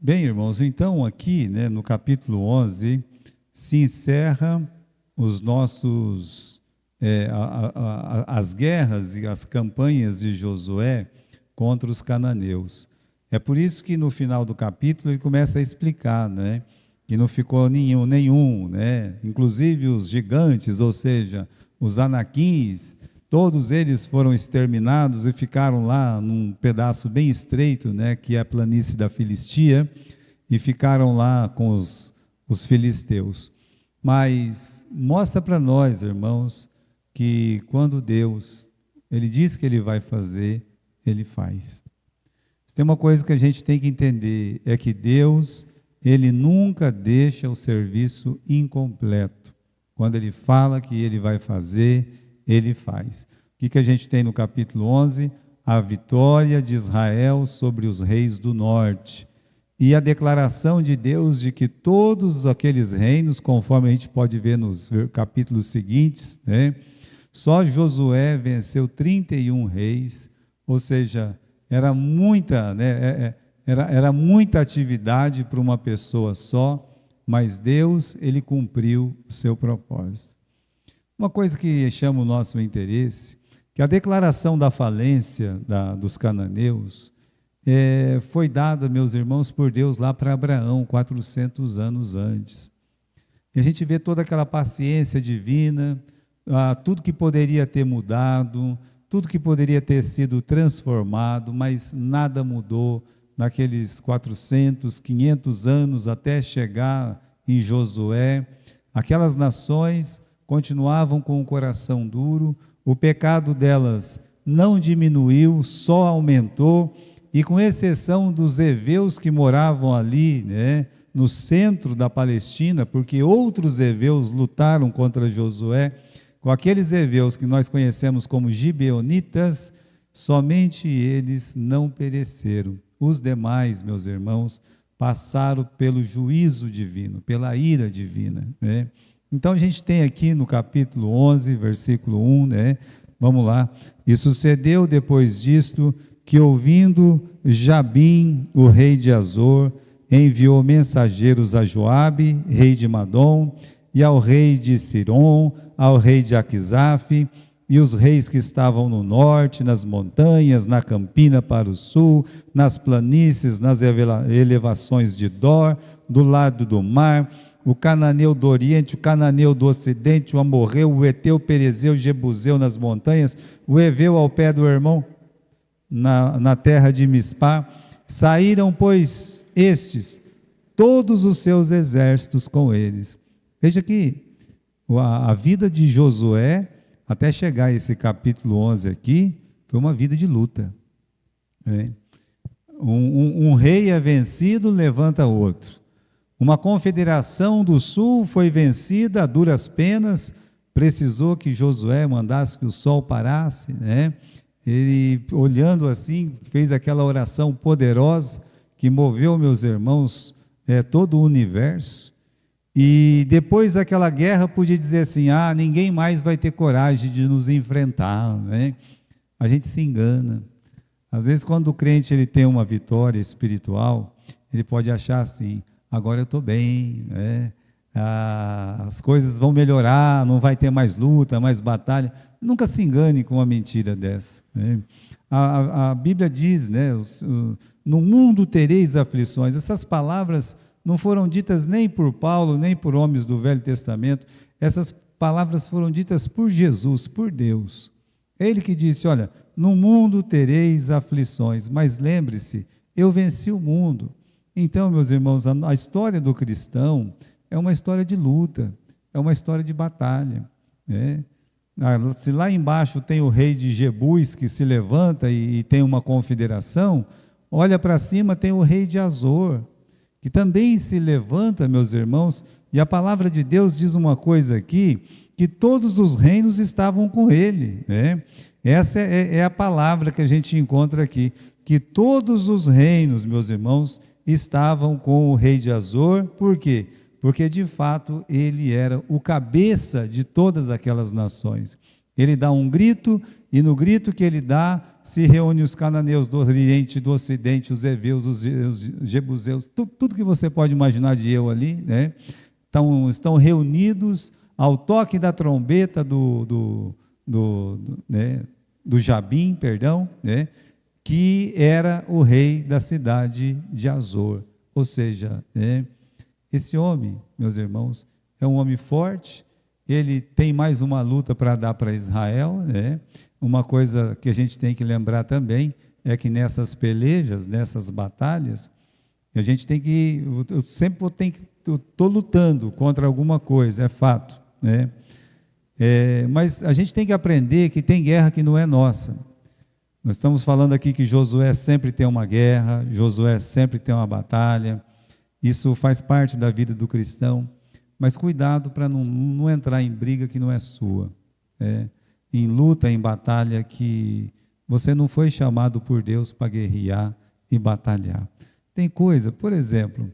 Bem, irmãos, então aqui, né, no capítulo 11, se encerra os nossos, as guerras e as campanhas de Josué contra os cananeus. É por isso que no final do capítulo ele começa a explicar, né, que não ficou nenhum, né, inclusive os gigantes, ou seja, os anaquins, todos eles foram exterminados e ficaram lá num pedaço bem estreito, né, que é a planície da Filistia, e ficaram lá com os filisteus. Mas mostra para nós, irmãos, que quando Deus, Ele diz que Ele vai fazer, Ele faz. Se tem uma coisa que a gente tem que entender, é que Deus, Ele nunca deixa o serviço incompleto. Quando Ele fala que Ele vai fazer, Ele faz. O que a gente tem no capítulo 11? A vitória de Israel sobre os reis do norte. E a declaração de Deus de que todos aqueles reinos, conforme a gente pode ver nos capítulos seguintes, né, só Josué venceu 31 reis, ou seja, era muita, né, era muita atividade para uma pessoa só, mas Deus, Ele cumpriu o seu propósito. Uma coisa que chama o nosso interesse, que a declaração da falência dos cananeus foi dada, meus irmãos, por Deus lá para Abraão, 400 anos antes. E a gente vê toda aquela paciência divina, tudo que poderia ter mudado, tudo que poderia ter sido transformado, mas nada mudou naqueles 400, 500 anos até chegar em Josué. Aquelas nações continuavam com o coração duro, o pecado delas não diminuiu, só aumentou, e com exceção dos heveus que moravam ali, né, no centro da Palestina, porque outros heveus lutaram contra Josué, com aqueles heveus que nós conhecemos como gibeonitas, somente eles não pereceram. Os demais, meus irmãos, passaram pelo juízo divino, pela ira divina, né? Então a gente tem aqui no capítulo 11, versículo 1, né? Vamos lá. E sucedeu depois disto que, ouvindo Jabim, o rei de Azor, enviou mensageiros a Joabe, rei de Madom, e ao rei de Siron, ao rei de Aquisaf, e os reis que estavam no norte, nas montanhas, na campina para o sul, nas planícies, nas elevações de Dor, do lado do mar, o cananeu do oriente, o cananeu do ocidente, o amorreu, o eteu, o perezeu, o jebuseu nas montanhas, o heveu ao pé do Hermon, na terra de Mispá. Saíram, pois, estes, todos os seus exércitos com eles. Veja que a vida de Josué, até chegar a esse capítulo 11 aqui, foi uma vida de luta, né? Um rei é vencido, levanta outro. Uma confederação do sul foi vencida a duras penas, precisou que Josué mandasse que o sol parasse, né? Ele, olhando assim, fez aquela oração poderosa que moveu, meus irmãos, todo o universo. E depois daquela guerra podia dizer assim, ninguém mais vai ter coragem de nos enfrentar, né? A gente se engana. Às vezes, quando o crente ele tem uma vitória espiritual, ele pode achar assim, agora eu estou bem, né? As coisas vão melhorar, não vai ter mais luta, mais batalha. Nunca se engane com uma mentira dessa, né? A Bíblia diz, né, no mundo tereis aflições. Essas palavras não foram ditas nem por Paulo, nem por homens do Velho Testamento. Essas palavras foram ditas por Jesus, por Deus. Ele que disse, olha, no mundo tereis aflições, mas lembre-se, eu venci o mundo. Então, meus irmãos, a história do cristão é uma história de luta, é uma história de batalha, né? Se lá embaixo tem o rei de Jebus que se levanta e tem uma confederação, olha para cima, tem o rei de Azor, que também se levanta, meus irmãos, e a palavra de Deus diz uma coisa aqui, que todos os reinos estavam com ele, né? Essa é a palavra que a gente encontra aqui, que todos os reinos, meus irmãos, estavam com o rei de Azor. Por quê? Porque de fato ele era o cabeça de todas aquelas nações. Ele dá um grito, e no grito que ele dá, se reúne os cananeus do Oriente e do Ocidente, os heveus, os jebuseus, tudo que você pode imaginar de eu ali, né? Estão reunidos ao toque da trombeta do Jabim, perdão, né? Que era o rei da cidade de Azor. Ou seja, esse homem, meus irmãos, é um homem forte. Ele tem mais uma luta para dar para Israel, né? Uma coisa que a gente tem que lembrar também é que nessas pelejas, nessas batalhas, a gente tem que, eu sempre estou lutando contra alguma coisa, é fato, né? Mas a gente tem que aprender que tem guerra que não é nossa. Nós estamos falando aqui que Josué sempre tem uma guerra, Josué sempre tem uma batalha, isso faz parte da vida do cristão, mas cuidado para não entrar em briga que não é sua, em luta, em batalha que você não foi chamado por Deus para guerrear e batalhar. Tem coisa, por exemplo,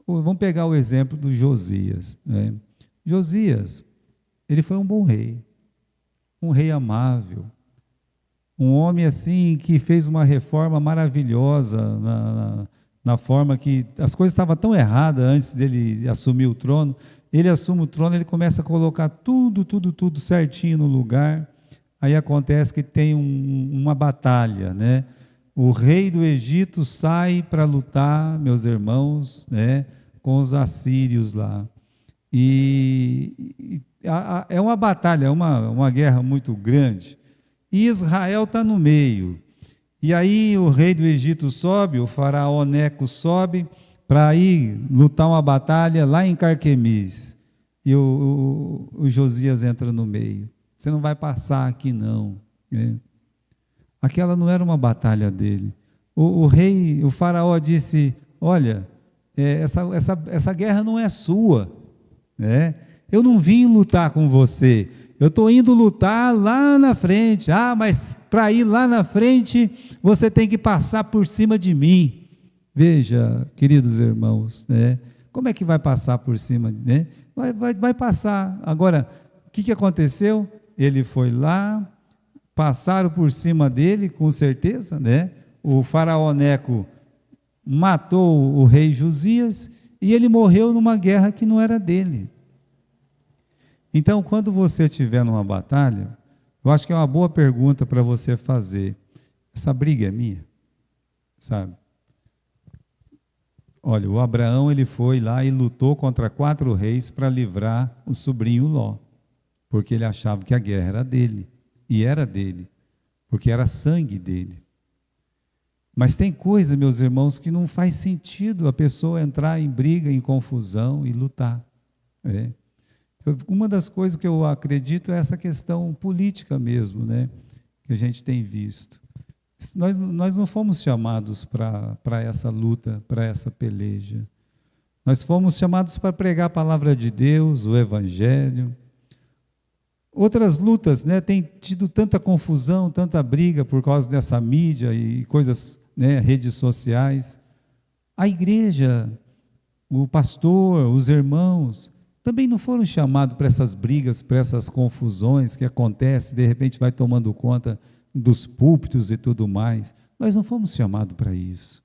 vamos pegar o exemplo do Josias, né? Josias, ele foi um bom rei, um rei amável, um homem assim que fez uma reforma maravilhosa na forma que as coisas estavam tão erradas antes dele assumir o trono. Ele assume o trono, ele começa a colocar tudo certinho no lugar. Aí acontece que tem uma batalha, né? O rei do Egito sai para lutar, meus irmãos, né, com os assírios lá. E é uma batalha, uma guerra muito grande. E Israel está no meio. E aí o rei do Egito sobe, o faraó Neco sobe para ir lutar uma batalha lá em Carquemis. E o Josias entra no meio. Você não vai passar aqui não. Aquela não era uma batalha dele. O faraó disse, olha, essa guerra não é sua, né? Eu não vim lutar com você. Eu estou indo lutar lá na frente. Mas para ir lá na frente, você tem que passar por cima de mim. Veja, queridos irmãos, né? Como é que vai passar por cima, né? Vai passar. Agora, o que aconteceu? Ele foi lá, passaram por cima dele, com certeza, né? O faraó Neco matou o rei Josias e ele morreu numa guerra que não era dele. Então, quando você estiver numa batalha, eu acho que é uma boa pergunta para você fazer. Essa briga é minha? Sabe? Olha, o Abraão, ele foi lá e lutou contra 4 reis para livrar o sobrinho Ló, porque ele achava que a guerra era dele, e era dele, porque era sangue dele. Mas tem coisa, meus irmãos, que não faz sentido a pessoa entrar em briga, em confusão e lutar. Uma das coisas que eu acredito é essa questão política mesmo, né? Que a gente tem visto. Nós não fomos chamados para essa luta, para essa peleja. Nós fomos chamados para pregar a palavra de Deus, o Evangelho. Outras lutas, né? Tem tido tanta confusão, tanta briga por causa dessa mídia e coisas, né? Redes sociais. A igreja, o pastor, os irmãos também não foram chamados para essas brigas, para essas confusões que acontecem, de repente vai tomando conta dos púlpitos e tudo mais. Nós não fomos chamados para isso.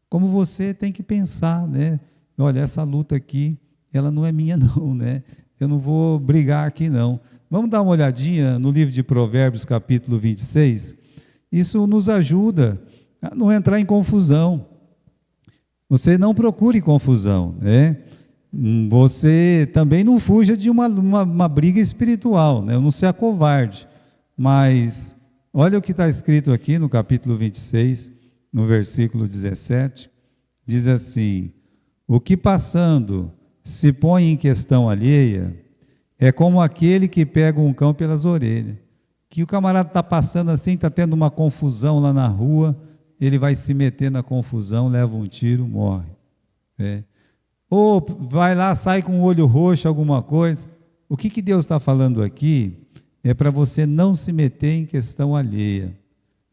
Como você tem que pensar, né? Olha, essa luta aqui, ela não é minha não, né? Eu não vou brigar aqui não. Vamos dar uma olhadinha no livro de Provérbios, capítulo 26. Isso nos ajuda a não entrar em confusão. Você não procure confusão, né? Você também não fuja de uma briga espiritual, né? Não seja covarde, mas olha o que está escrito aqui no capítulo 26, no versículo 17, diz assim: o que passando se põe em questão alheia, é como aquele que pega um cão pelas orelhas, que o camarada está passando assim, está tendo uma confusão lá na rua, ele vai se meter na confusão, leva um tiro, morre. Ou vai lá, sai com o olho roxo, alguma coisa. O que Deus está falando aqui é para você não se meter em questão alheia.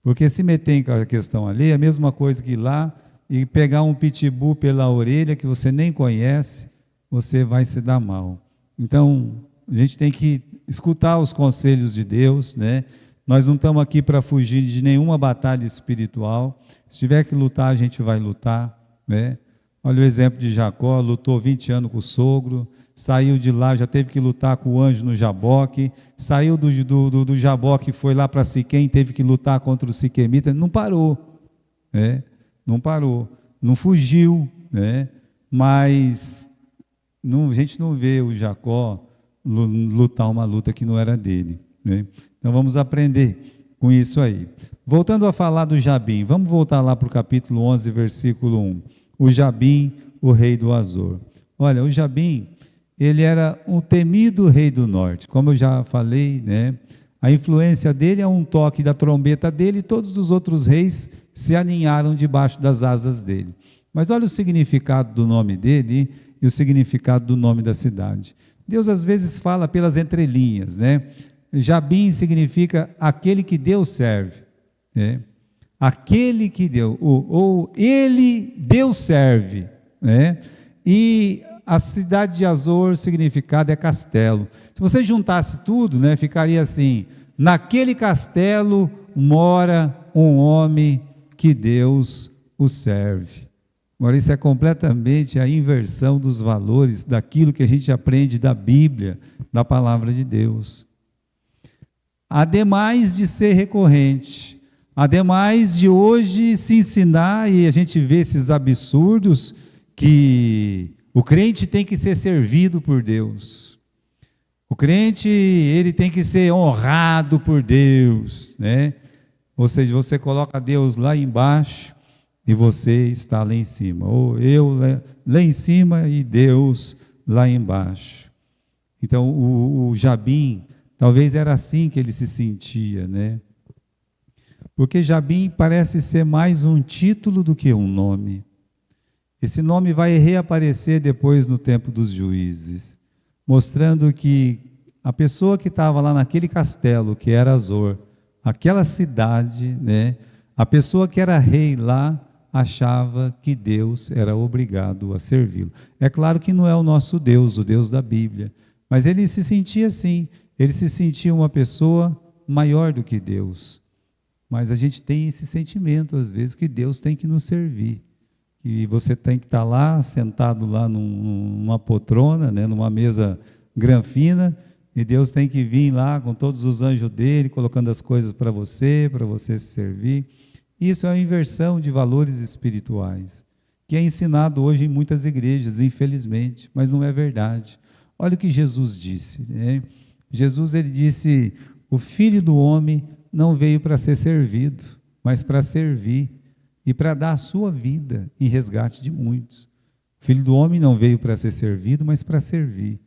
Porque se meter em questão alheia é a mesma coisa que ir lá e pegar um pitbull pela orelha que você nem conhece, você vai se dar mal. Então, a gente tem que escutar os conselhos de Deus, né? Nós não estamos aqui para fugir de nenhuma batalha espiritual. Se tiver que lutar, a gente vai lutar, né? Olha o exemplo de Jacó, lutou 20 anos com o sogro, saiu de lá, já teve que lutar com o anjo no Jaboque, saiu do Jaboque, foi lá para Siquém, teve que lutar contra o siquemita, não parou, né? Não parou, não fugiu, né? Mas a gente não vê o Jacó lutar uma luta que não era dele, né? Então vamos aprender com isso aí. Voltando a falar do Jabim, vamos voltar lá para o capítulo 11, versículo 1. O Jabim, o rei do Azor. Olha, o Jabim, ele era um temido rei do norte, como eu já falei, né? A influência dele é um toque da trombeta dele, e todos os outros reis se aninharam debaixo das asas dele. Mas olha o significado do nome dele e o significado do nome da cidade. Deus às vezes fala pelas entrelinhas, né? Jabim significa aquele que Deus serve, né? Aquele que deu, ou ele Deus serve, né? E a cidade de Azor, significado é castelo. Se você juntasse tudo, né, ficaria assim: naquele castelo mora um homem que Deus o serve. Agora, isso é completamente a inversão dos valores daquilo que a gente aprende da Bíblia, da palavra de Deus. Ademais de ser recorrente, ademais de hoje se ensinar, e a gente vê esses absurdos, que o crente tem que ser servido por Deus. O crente, ele tem que ser honrado por Deus, né? Ou seja, você coloca Deus lá embaixo e você está lá em cima. Ou eu lá em cima e Deus lá embaixo. Então, o Jabim, talvez era assim que ele se sentia, né? Porque Jabim parece ser mais um título do que um nome. Esse nome vai reaparecer depois no tempo dos juízes, mostrando que a pessoa que estava lá naquele castelo, que era Azor, aquela cidade, né? A pessoa que era rei lá, achava que Deus era obrigado a servi-lo. É claro que não é o nosso Deus, o Deus da Bíblia, mas ele se sentia assim, ele se sentia uma pessoa maior do que Deus. Mas a gente tem esse sentimento, às vezes, que Deus tem que nos servir. E você tem que estar lá, sentado lá numa poltrona, né, numa mesa granfina, e Deus tem que vir lá com todos os anjos dele, colocando as coisas para você se servir. Isso é uma inversão de valores espirituais, que é ensinado hoje em muitas igrejas, infelizmente, mas não é verdade. Olha o que Jesus disse, né? Jesus, ele disse: o Filho do Homem não veio para ser servido, mas para servir e para dar a sua vida em resgate de muitos. O Filho do Homem não veio para ser servido, mas para servir.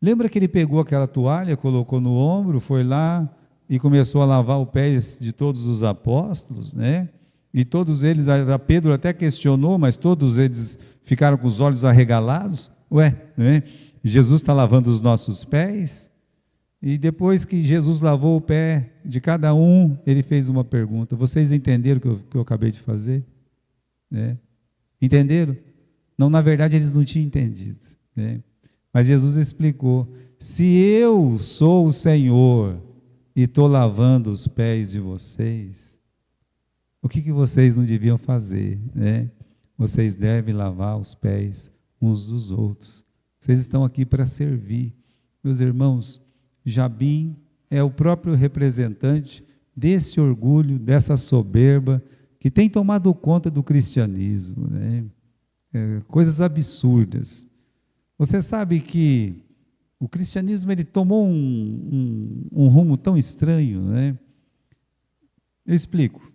Lembra que ele pegou aquela toalha, colocou no ombro, foi lá e começou a lavar os pés de todos os apóstolos, né? E todos eles, Pedro até questionou, mas todos eles ficaram com os olhos arregalados. Ué, né? Jesus está lavando os nossos pés? E depois que Jesus lavou o pé de cada um, ele fez uma pergunta: vocês entenderam o que eu acabei de fazer? Né? Entenderam? Não, na verdade eles não tinham entendido, né? Mas Jesus explicou: se eu sou o Senhor e estou lavando os pés de vocês, o que vocês não deviam fazer, né? Vocês devem lavar os pés uns dos outros. Vocês estão aqui para servir. Meus irmãos, Jabim é o próprio representante desse orgulho, dessa soberba, que tem tomado conta do cristianismo, né? Coisas absurdas. Você sabe que o cristianismo, ele tomou um rumo tão estranho, né? Eu explico.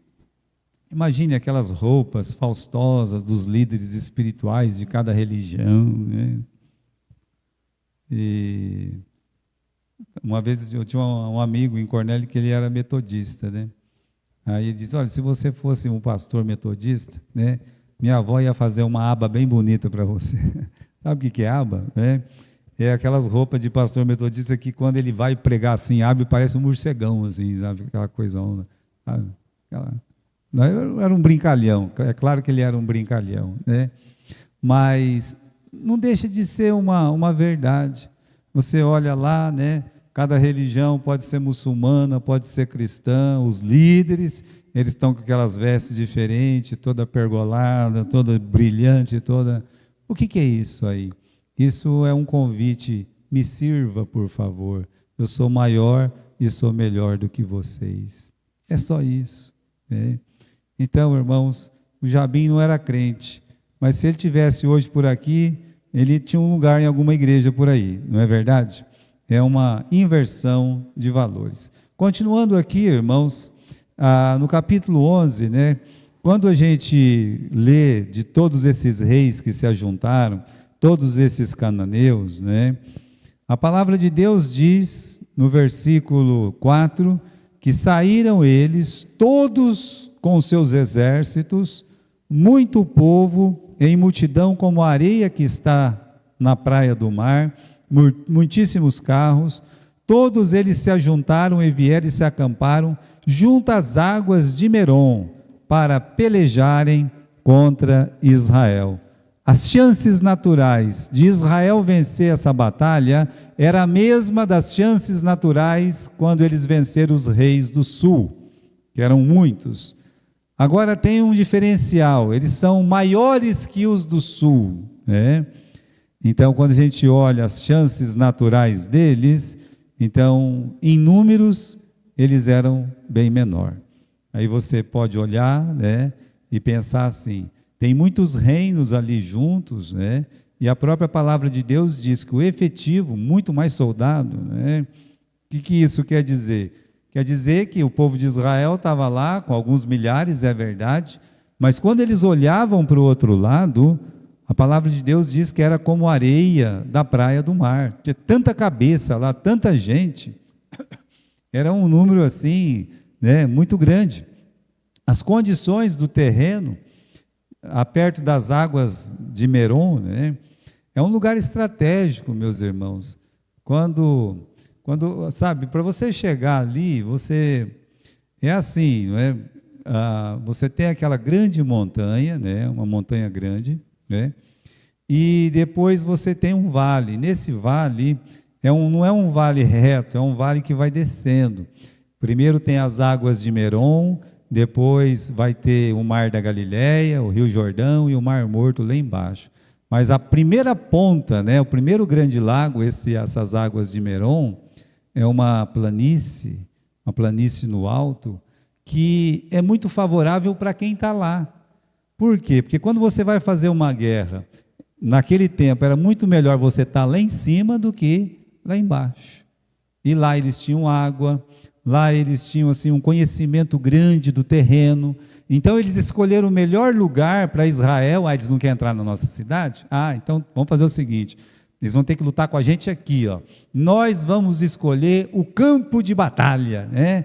Imagine aquelas roupas faustosas dos líderes espirituais de cada religião, né? E uma vez eu tinha um amigo em Cornélio que ele era metodista, né? Aí ele disse: olha, se você fosse um pastor metodista, né, minha avó ia fazer uma aba bem bonita para você. Sabe o que é aba? É aquelas roupas de pastor metodista que quando ele vai pregar assim, abre, parece um morcegão, assim, sabe? Aquela coisona. Sabe? Era um brincalhão, é claro que ele era um brincalhão, né? Mas não deixa de ser uma verdade. Você olha lá, né? cada religião pode ser muçulmana, pode ser cristã, os líderes, eles estão com aquelas vestes diferentes, toda pergolada, toda brilhante, toda... O que é isso aí? Isso é um convite, me sirva, por favor. Eu sou maior e sou melhor do que vocês. É só isso, né? Então, irmãos, o Jabim não era crente, mas se ele tivesse hoje por aqui, ele tinha um lugar em alguma igreja por aí, não é verdade? É uma inversão de valores. Continuando aqui, irmãos, no capítulo 11, né, quando a gente lê de todos esses reis que se ajuntaram, todos esses cananeus, né, a palavra de Deus diz, no versículo 4, que saíram eles, todos com os seus exércitos, muito povo, em multidão como a areia que está na praia do mar, muitíssimos carros, todos eles se ajuntaram e vieram e se acamparam junto às águas de Merom, para pelejarem contra Israel. As chances naturais de Israel vencer essa batalha era a mesma das chances naturais quando eles venceram os reis do sul, que eram muitos. Agora tem um diferencial, eles são maiores que os do sul, né? Então, quando a gente olha as chances naturais deles, então, em números, eles eram bem menor. Aí você pode olhar, né, e pensar assim, tem muitos reinos ali juntos, né, e a própria palavra de Deus diz que o efetivo, muito mais soldado, né, o que isso quer dizer? Quer dizer que o povo de Israel estava lá, com alguns milhares, é verdade, mas quando eles olhavam para o outro lado, a palavra de Deus diz que era como areia da praia do mar. Tinha tanta cabeça lá, tanta gente. Era um número assim, né, muito grande. As condições do terreno, perto das águas de Merom, né, é um lugar estratégico, meus irmãos. Quando sabe, para você chegar ali, é assim, não é? Você tem aquela grande montanha, né, uma montanha grande, né? E depois você tem um vale. Nesse vale, não é um vale reto, é um vale que vai descendo. Primeiro tem as águas de Merom, depois vai ter o Mar da Galileia, o Rio Jordão e o Mar Morto lá embaixo. Mas a primeira ponta, né, o primeiro grande lago, essas águas de Merom, é uma planície no alto, que é muito favorável para quem está lá. Por quê? Porque quando você vai fazer uma guerra, naquele tempo era muito melhor você estar lá em cima do que lá embaixo. E lá eles tinham água, lá eles tinham assim, um conhecimento grande do terreno. Então eles escolheram o melhor lugar para Israel. Eles não querem entrar na nossa cidade? Então vamos fazer o seguinte, eles vão ter que lutar com a gente aqui, ó. Nós vamos escolher o campo de batalha, né?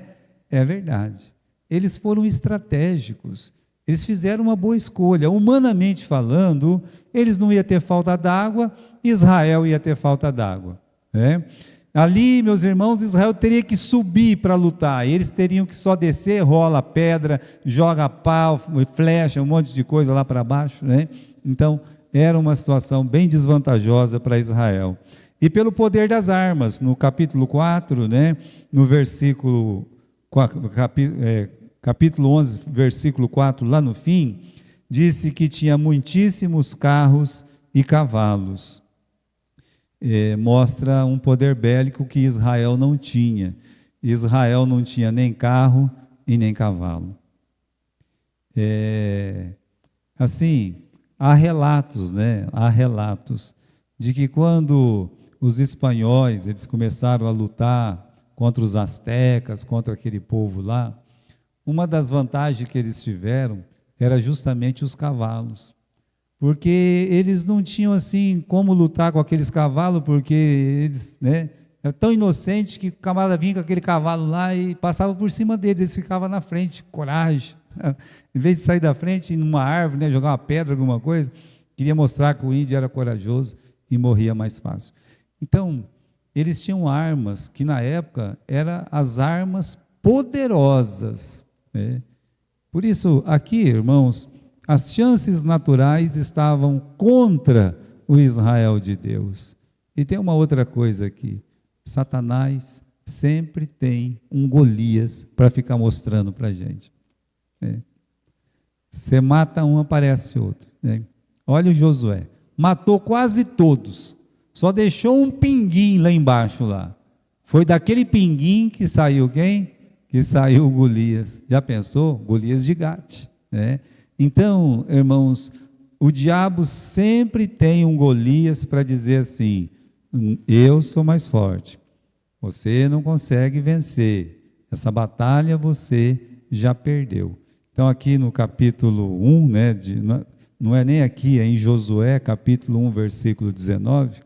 É verdade. Eles foram estratégicos. Eles fizeram uma boa escolha. Humanamente falando, eles não iam ter falta d'água, Israel ia ter falta d'água, né? Ali, meus irmãos, Israel teria que subir para lutar, eles teriam que só descer, rola pedra, joga pau, flecha, um monte de coisa lá para baixo, né? Então, era uma situação bem desvantajosa para Israel. E pelo poder das armas, no capítulo 4, né, no versículo, capítulo 11, versículo 4, lá no fim, disse que tinha muitíssimos carros e cavalos. Mostra um poder bélico que Israel não tinha. Israel não tinha nem carro e nem cavalo. Assim, há relatos, né? Há relatos de que quando os espanhóis eles começaram a lutar contra os astecas, contra aquele povo lá, uma das vantagens que eles tiveram era justamente os cavalos. Porque eles não tinham assim como lutar com aqueles cavalos, porque eles, né, eram tão inocentes que o camarada vinha com aquele cavalo lá e passava por cima deles, eles ficavam na frente, coragem. Em vez de sair da frente, ir numa árvore, né, jogar uma pedra, alguma coisa, queria mostrar que o índio era corajoso e morria mais fácil. Então, eles tinham armas que na época eram as armas poderosas, né? Por isso, aqui, irmãos, as chances naturais estavam contra o Israel de Deus. E tem uma outra coisa aqui. Satanás sempre tem um Golias para ficar mostrando para a gente. Você mata um, aparece outro. Olha o Josué, matou quase todos, só deixou um pinguim lá embaixo lá. Foi daquele pinguim que saiu quem? Que saiu o Golias. Já pensou? Golias de Gate. Então, irmãos, o diabo sempre tem um Golias para dizer assim: eu sou mais forte, você não consegue vencer, essa batalha você já perdeu. Então aqui no capítulo 1, não é nem aqui, é em Josué, capítulo 1, versículo 19,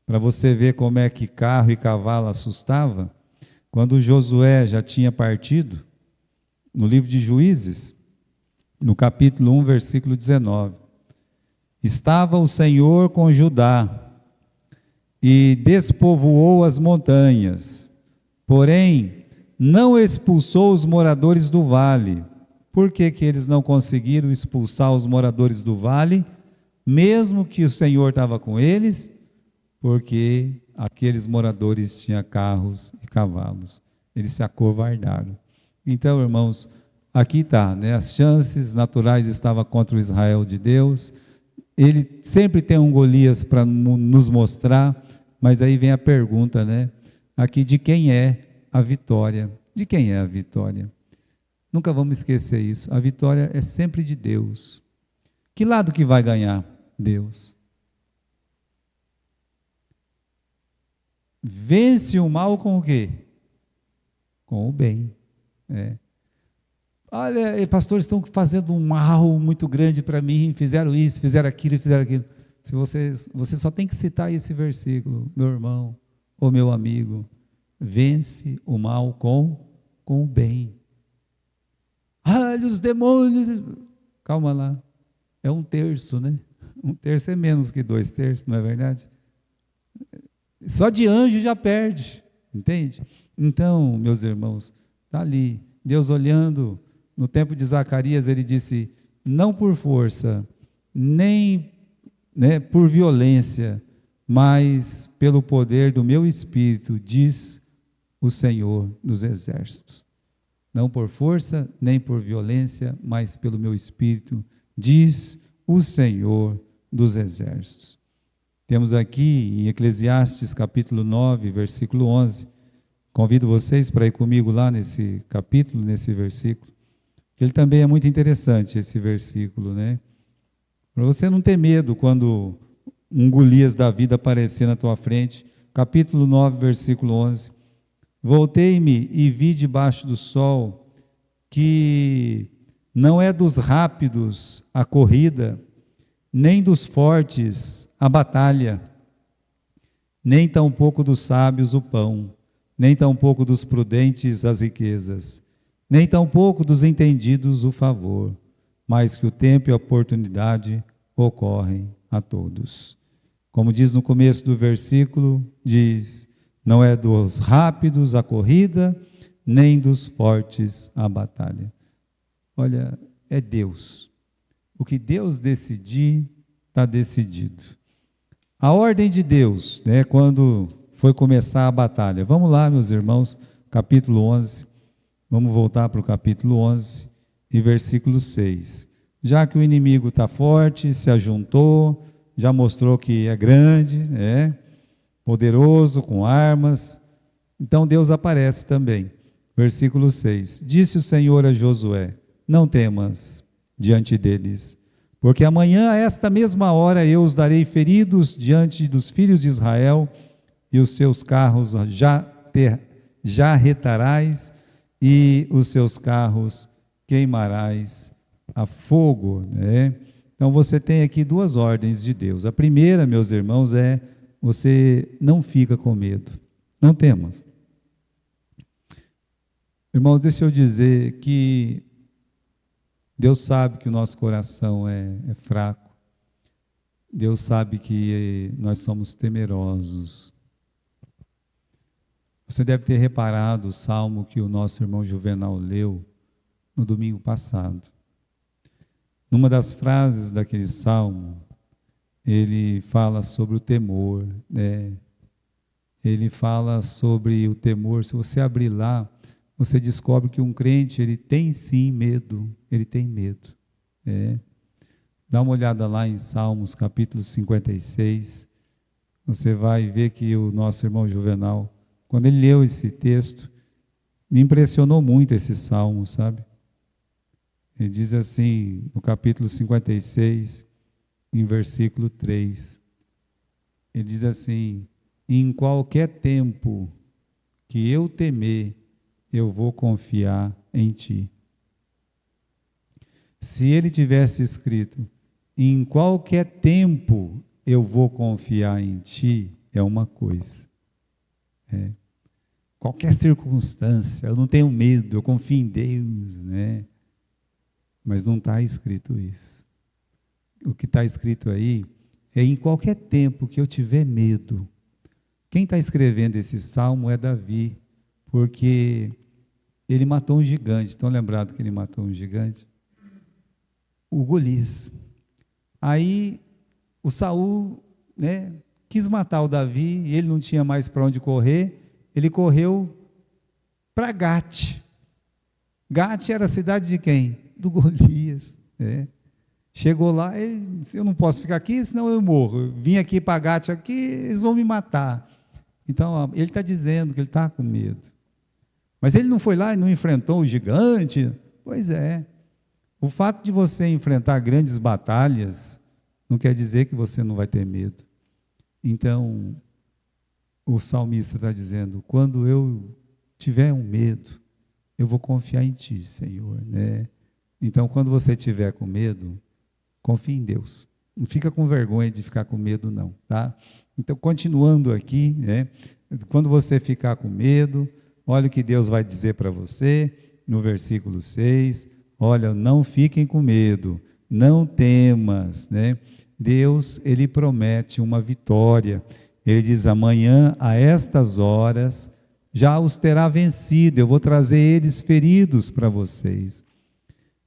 para você ver como é que carro e cavalo assustava. Quando Josué já tinha partido, no livro de Juízes, no capítulo 1, versículo 19, estava o Senhor com Judá, e despovoou as montanhas, porém não expulsou os moradores do vale. Por que eles não conseguiram expulsar os moradores do vale, mesmo que o Senhor estava com eles? Porque aqueles moradores tinham carros e cavalos, eles se acovardaram. Então, irmãos, aqui está, as chances naturais estavam contra o Israel de Deus. Ele sempre tem um Golias para nos mostrar, mas aí vem a pergunta, aqui, de quem é a vitória? De quem é a vitória? Nunca vamos esquecer isso, a vitória é sempre de Deus. Que lado que vai ganhar? Deus. Vence o mal com o quê? Com o bem. Olha, pastores estão fazendo um mal muito grande para mim, fizeram isso, fizeram aquilo. Se você só tem que citar esse versículo, meu irmão ou meu amigo: vence o mal com o bem. Olha os demônios, calma lá, é 1/3, 1/3 é menos que 2/3, não é verdade? Só de anjo já perde, entende? Então, meus irmãos, está ali, Deus olhando. No tempo de Zacarias ele disse: não por força, nem por violência, mas pelo poder do meu Espírito, diz o Senhor dos Exércitos. Não por força, nem por violência, mas pelo meu Espírito, diz o Senhor dos Exércitos. Temos aqui em Eclesiastes capítulo 9, versículo 11, convido vocês para ir comigo lá nesse capítulo, nesse versículo, que ele também é muito interessante, esse versículo, para você não ter medo quando um Golias da vida aparecer na tua frente. Capítulo 9, versículo 11, voltei-me e vi debaixo do sol que não é dos rápidos a corrida, nem dos fortes a batalha, nem tampouco dos sábios o pão, nem tampouco dos prudentes as riquezas, nem tampouco dos entendidos o favor, mas que o tempo e a oportunidade ocorrem a todos. Como diz no começo do versículo, diz: não é dos rápidos a corrida, nem dos fortes a batalha. Olha, é Deus. O que Deus decidir, está decidido. A ordem de Deus, quando foi começar a batalha. Vamos lá, meus irmãos, capítulo 11. Vamos voltar para o capítulo 11 e versículo 6. Já que o inimigo está forte, se ajuntou, já mostrou que é grande, poderoso, com armas, então Deus aparece também. Versículo 6. Disse o Senhor a Josué: não temas diante deles, porque amanhã a esta mesma hora eu os darei feridos diante dos filhos de Israel, e os seus carros já retarás, e os seus carros queimarás a fogo. Então você tem aqui duas ordens de Deus. A primeira, meus irmãos, é: você não fica com medo, não temas. Irmãos, deixa eu dizer que Deus sabe que o nosso coração é fraco. Deus sabe que nós somos temerosos. Você deve ter reparado o salmo que o nosso irmão Juvenal leu no domingo passado. Numa das frases daquele salmo, ele fala sobre o temor, ele fala sobre o temor. Se você abrir lá, você descobre que um crente, ele tem sim medo, ele tem medo. Dá uma olhada lá em Salmos, capítulo 56, você vai ver que o nosso irmão Juvenal, quando ele leu esse texto, me impressionou muito esse salmo, sabe? Ele diz assim, no capítulo 56, em versículo 3, ele diz assim: em qualquer tempo que eu temer, eu vou confiar em ti. Se ele tivesse escrito, em qualquer tempo eu vou confiar em ti, é uma coisa. Qualquer circunstância, eu não tenho medo, eu confio em Deus, né? Mas não está escrito isso. O que está escrito aí é em qualquer tempo que eu tiver medo. Quem está escrevendo esse salmo é Davi, porque ele matou um gigante. Estão lembrados que ele matou um gigante? O Golias. Aí o Saul, né, quis matar o Davi, e ele não tinha mais para onde correr, ele correu para Gate. Gate era a cidade de quem? Do Golias. Chegou lá, ele disse, eu não posso ficar aqui, senão eu morro. Eu vim aqui para Gate, aqui, eles vão me matar. Então, ele está dizendo que ele está com medo. Mas ele não foi lá e não enfrentou o gigante? Pois é. O fato de você enfrentar grandes batalhas não quer dizer que você não vai ter medo. Então, o salmista está dizendo, quando eu tiver um medo, eu vou confiar em ti, Senhor, né? Então, quando você tiver com medo, confie em Deus. Não fica com vergonha de ficar com medo, não, tá? Então, continuando aqui, né? Quando você ficar com medo, olha o que Deus vai dizer para você, no versículo 6, olha, não fiquem com medo, não temas, né? Deus, ele promete uma vitória. Ele diz, amanhã, a estas horas, já os terá vencido, eu vou trazer eles feridos para vocês.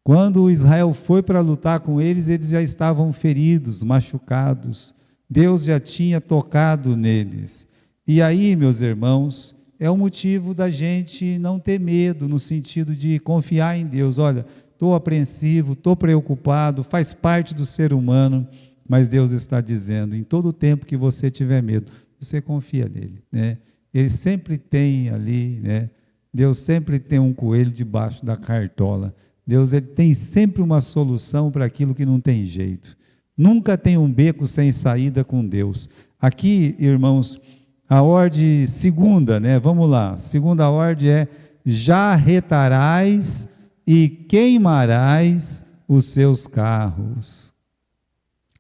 Quando Israel foi para lutar com eles, eles já estavam feridos, machucados. Deus já tinha tocado neles. E aí, meus irmãos, é o motivo da gente não ter medo, no sentido de confiar em Deus. Olha, estou apreensivo, estou preocupado, faz parte do ser humano, mas Deus está dizendo, em todo o tempo que você tiver medo, você confia nele, né? Ele sempre tem ali, né? Deus sempre tem um coelho debaixo da cartola. Deus, ele tem sempre uma solução para aquilo que não tem jeito. Nunca tem um beco sem saída com Deus. Aqui, irmãos, a ordem segunda, né? Vamos lá. Segunda ordem é: jarretarás e queimarás os seus carros.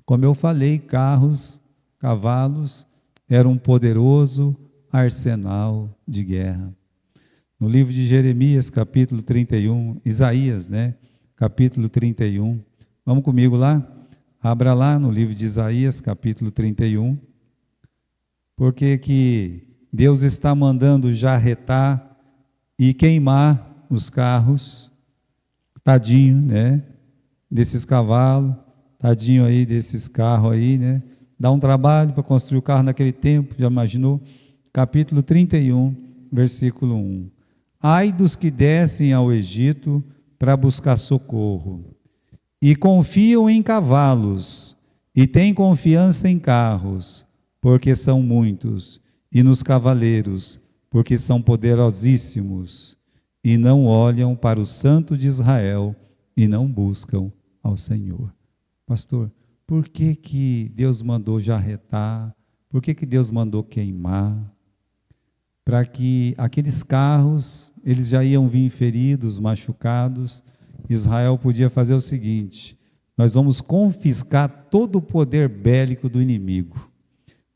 Como eu falei, carros, cavalos, era um poderoso arsenal de guerra. No livro de Jeremias, capítulo 31, Isaías, né? Capítulo 31. Vamos comigo lá? Abra lá no livro de Isaías, capítulo 31. Porque que Deus está mandando jarretar e queimar os carros, tadinho, né? Desses cavalos, tadinho aí desses carros aí, né? Dá um trabalho para construir o carro naquele tempo, já imaginou? Capítulo 31, versículo 1. Ai dos que descem ao Egito para buscar socorro, e confiam em cavalos, e têm confiança em carros, porque são muitos, e nos cavaleiros, porque são poderosíssimos, e não olham para o Santo de Israel, e não buscam ao Senhor. Pastor, por que que Deus mandou jarretar? Por que que Deus mandou queimar? Para que aqueles carros, eles já iam vir feridos, machucados. Israel podia fazer o seguinte: nós vamos confiscar todo o poder bélico do inimigo.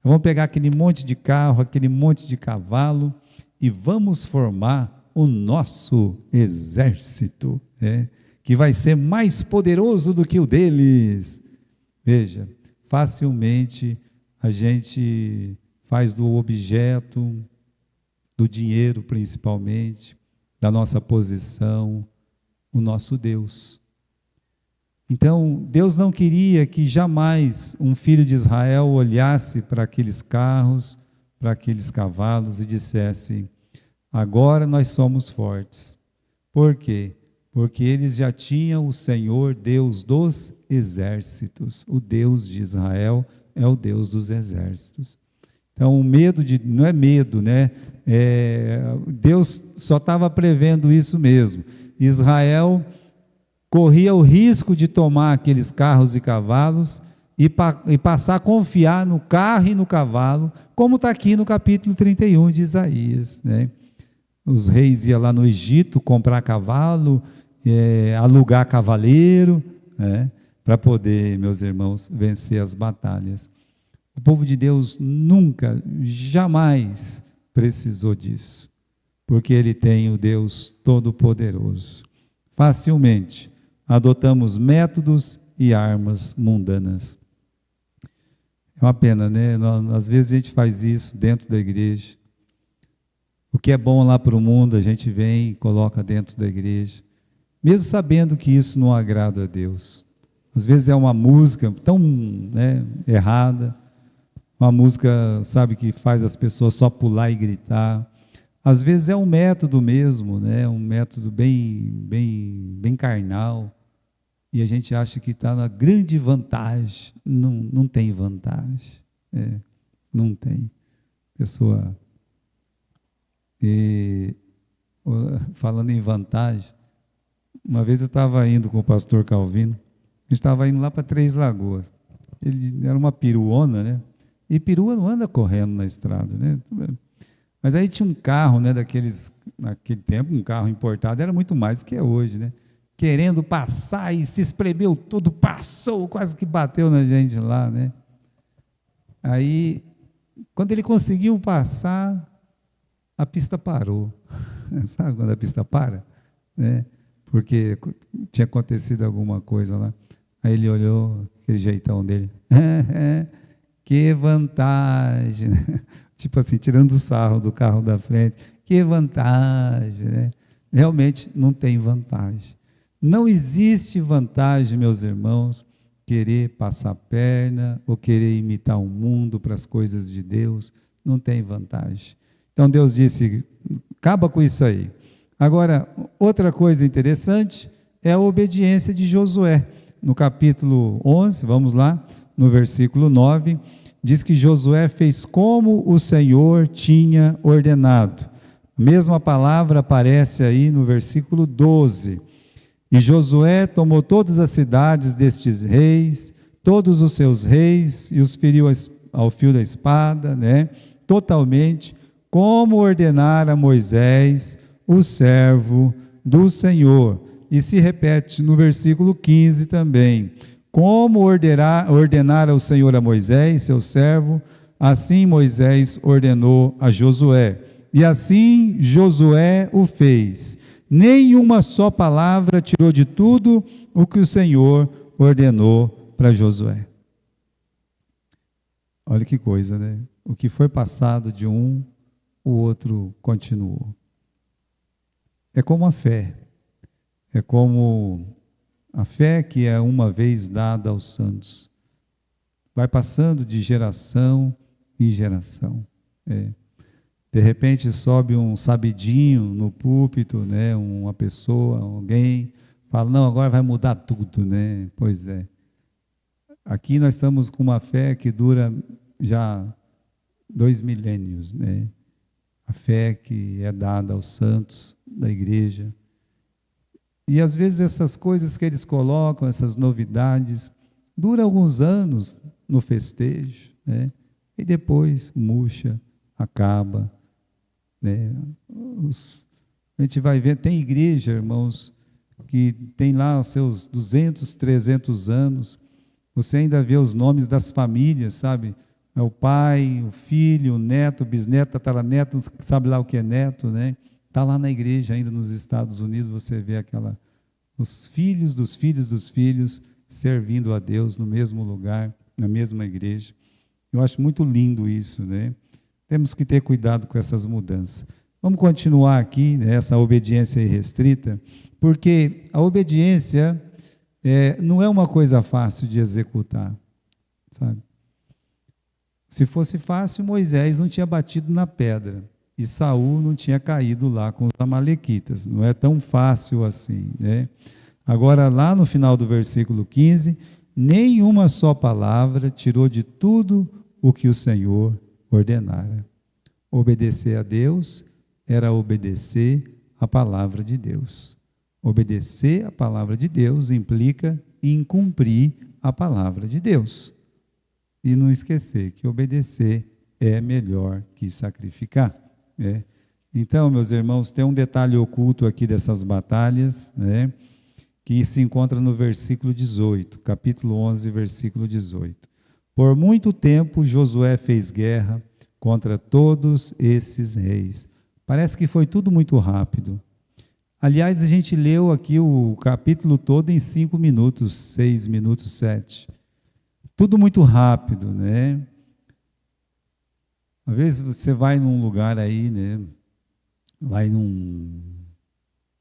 Vamos pegar aquele monte de carro, aquele monte de cavalo e vamos formar o nosso exército, que vai ser mais poderoso do que o deles. Veja, facilmente a gente faz do objeto, do dinheiro principalmente, da nossa posição, o nosso Deus. Então, Deus não queria que jamais um filho de Israel olhasse para aqueles carros, para aqueles cavalos e dissesse: agora nós somos fortes. Por quê? Porque eles já tinham o Senhor, Deus dos exércitos. O Deus de Israel é o Deus dos exércitos. Então, o medo não é medo, né? Deus só estava prevendo isso mesmo. Israel corria o risco de tomar aqueles carros e cavalos e passar a confiar no carro e no cavalo, como está aqui no capítulo 31 de Isaías, né? Os reis iam lá no Egito comprar cavalo, alugar cavaleiro, né? Para poder, meus irmãos, vencer as batalhas. O povo de Deus nunca, jamais precisou disso, porque ele tem o Deus Todo-Poderoso. Facilmente adotamos métodos e armas mundanas. É uma pena, né? Às vezes a gente faz isso dentro da igreja. O que é bom lá para o mundo, a gente vem e coloca dentro da igreja, mesmo sabendo que isso não agrada a Deus. Às vezes é uma música tão, né, errada, uma música, sabe, que faz as pessoas só pular e gritar. Às vezes é um método mesmo, né, um método bem carnal, e a gente acha que está na grande vantagem. Não tem vantagem, não tem. Pessoa... falando em vantagem, uma vez eu estava indo com o pastor Calvino, a gente estava indo lá para Três Lagoas. Ele era uma peruona, né? E perua não anda correndo na estrada, né? Mas aí tinha um carro, né, naquele tempo, um carro importado, era muito mais do que é hoje, né? Querendo passar e se espremeu todo, passou, quase que bateu na gente lá, né? Aí, quando ele conseguiu passar, a pista parou. Sabe quando a pista para? Né? Porque tinha acontecido alguma coisa lá. Aí ele olhou, aquele jeitão dele. Que vantagem. Tipo assim, tirando o sarro do carro da frente. Que vantagem. Né? Realmente não tem vantagem. Não existe vantagem, meus irmãos, querer passar a perna ou querer imitar o mundo para as coisas de Deus. Não tem vantagem. Então Deus disse, acaba com isso aí. Agora, outra coisa interessante é a obediência de Josué. No capítulo 11, vamos lá, no versículo 9, diz que Josué fez como o Senhor tinha ordenado. A mesma palavra aparece aí no versículo 12. E Josué tomou todas as cidades destes reis, todos os seus reis, e os feriu ao fio da espada, né? Totalmente, como ordenara Moisés, o servo do Senhor. E se repete no versículo 15 também. Como ordenara o Senhor a Moisés, seu servo, assim Moisés ordenou a Josué. E assim Josué o fez. Nenhuma só palavra tirou de tudo o que o Senhor ordenou para Josué. Olha que coisa, né? O que foi passado de um, o outro continuou. É como a fé. É como a fé que é uma vez dada aos santos. Vai passando de geração em geração. De repente sobe um sabidinho no púlpito, né? Uma pessoa, alguém, fala, não, agora vai mudar tudo, né? Pois é. Aqui nós estamos com uma fé que dura já 2 milênios, né? A fé que é dada aos santos da igreja. E às vezes essas coisas que eles colocam, essas novidades, duram alguns anos no festejo, né? E depois murcha, acaba, né? A gente vai ver, tem igreja, irmãos, que tem lá os seus 200, 300 anos, você ainda vê os nomes das famílias, sabe? É o pai, o filho, o neto, o bisneto, tataraneto, sabe lá o que é neto, né? Está lá na igreja ainda nos Estados Unidos, você vê os filhos dos filhos dos filhos servindo a Deus no mesmo lugar, na mesma igreja. Eu acho muito lindo isso, né? Temos que ter cuidado com essas mudanças. Vamos continuar aqui, né, essa obediência irrestrita, porque a obediência não é uma coisa fácil de executar, sabe? Se fosse fácil, Moisés não tinha batido na pedra e Saul não tinha caído lá com os amalequitas. Não é tão fácil assim, né? Agora, lá no final do versículo 15, nenhuma só palavra tirou de tudo o que o Senhor ordenara. Obedecer a Deus era obedecer a palavra de Deus. Obedecer a palavra de Deus implica em cumprir a palavra de Deus. E não esquecer que obedecer é melhor que sacrificar, né? Então, meus irmãos, tem um detalhe oculto aqui dessas batalhas, né, que se encontra no versículo 18, capítulo 11, versículo 18. Por muito tempo Josué fez guerra contra todos esses reis. Parece que foi tudo muito rápido. Aliás, a gente leu aqui o capítulo todo em 5 minutos, 6 minutos, 7. Tudo muito rápido, né? Às vezes você vai num lugar aí, né?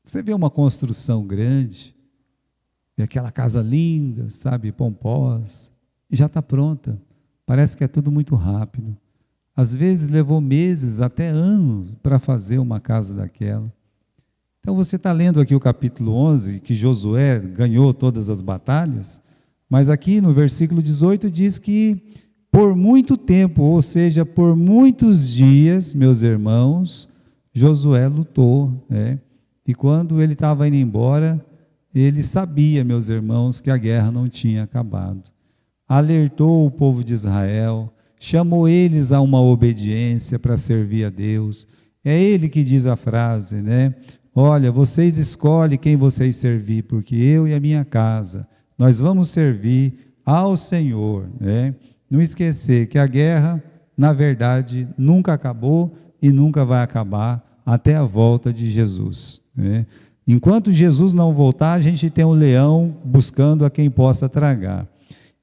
Você vê uma construção grande, e aquela casa linda, sabe, pomposa, e já está pronta. Parece que é tudo muito rápido. Às vezes levou meses, até anos, para fazer uma casa daquela. Então você está lendo aqui o capítulo 11, que Josué ganhou todas as batalhas, mas aqui no versículo 18 diz que por muito tempo, ou seja, por muitos dias, meus irmãos, Josué lutou, né? E quando ele estava indo embora, ele sabia, meus irmãos, que a guerra não tinha acabado. Alertou o povo de Israel, chamou eles a uma obediência para servir a Deus. É ele que diz a frase, né? Olha, vocês escolhem quem vocês servir, porque eu e a minha casa, nós vamos servir ao Senhor, né? Não esquecer que a guerra, na verdade, nunca acabou e nunca vai acabar até a volta de Jesus, né? Enquanto Jesus não voltar, a gente tem um leão buscando a quem possa tragar.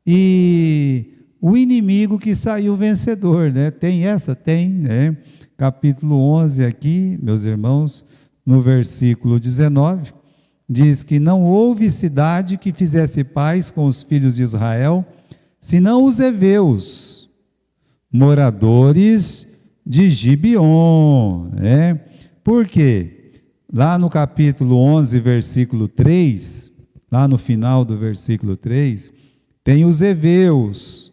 E o inimigo que saiu vencedor, né? Tem essa? Tem, né? Capítulo 11 aqui, meus irmãos, no versículo 19, diz que não houve cidade que fizesse paz com os filhos de Israel, senão os heveus, moradores de Gibeon, né? Por quê? Lá no capítulo 11, versículo 3, lá no final do versículo 3, tem os heveus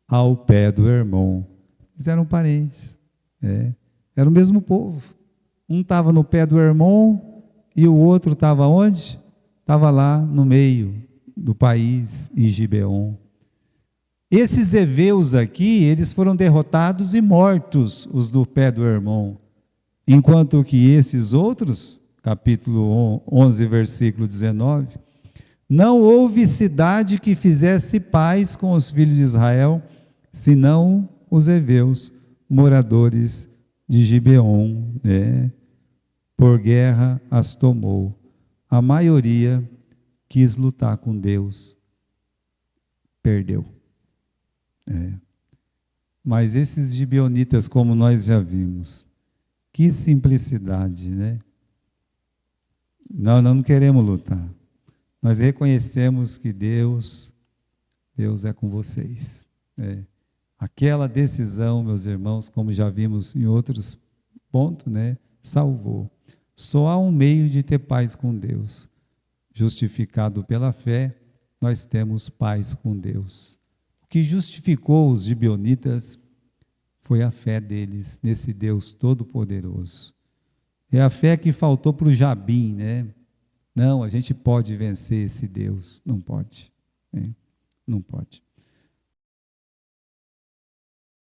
ao pé do Hermon. Eles eram parentes, era o mesmo povo. Um estava no pé do Hermon e o outro estava onde? Estava lá no meio do país, em Gibeon. Esses heveus aqui, eles foram derrotados e mortos, os do pé do Hermon. Enquanto que esses outros, capítulo 11, versículo 19, não houve cidade que fizesse paz com os filhos de Israel, senão os heveus, moradores de Gibeon, né? Por guerra as tomou. A maioria quis lutar com Deus, perdeu. Mas esses gibeonitas, como nós já vimos, que simplicidade, né? Não queremos lutar. Nós reconhecemos que Deus é com vocês. Aquela decisão, meus irmãos, como já vimos em outros pontos, né? Salvou. Só há um meio de ter paz com Deus. Justificado pela fé, nós temos paz com Deus. O que justificou os gibeonitas foi a fé deles nesse Deus Todo-Poderoso. É a fé que faltou para o Jabim, né? Não, a gente pode vencer esse Deus. Não pode. Não pode.